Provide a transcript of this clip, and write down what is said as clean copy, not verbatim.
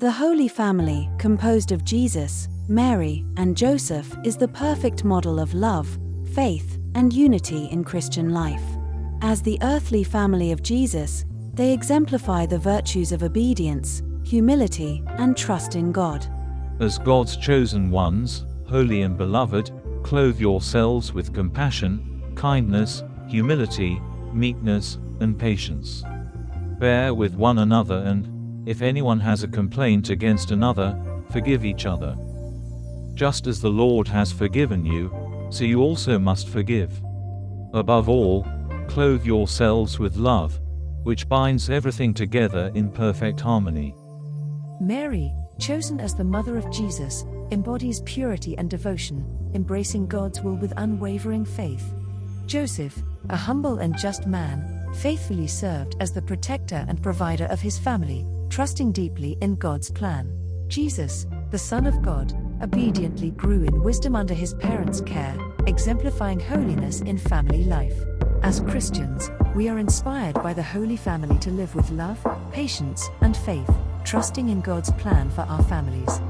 The Holy Family, composed of Jesus, Mary, and Joseph, is the perfect model of love, faith, and unity in Christian life. As the earthly family of Jesus, they exemplify the virtues of obedience, humility, and trust in God. As God's chosen ones, holy and beloved, clothe yourselves with compassion, kindness, humility, meekness, and patience. Bear with one another and, if anyone has a complaint against another, forgive each other. Just as the Lord has forgiven you, so you also must forgive. Above all, clothe yourselves with love, which binds everything together in perfect harmony. Mary, chosen as the mother of Jesus, embodies purity and devotion, embracing God's will with unwavering faith. Joseph, a humble and just man, faithfully served as the protector and provider of his family, trusting deeply in God's plan. Jesus, the Son of God, obediently grew in wisdom under his parents' care, exemplifying holiness in family life. As Christians, we are inspired by the Holy Family to live with love, patience, and faith, trusting in God's plan for our families.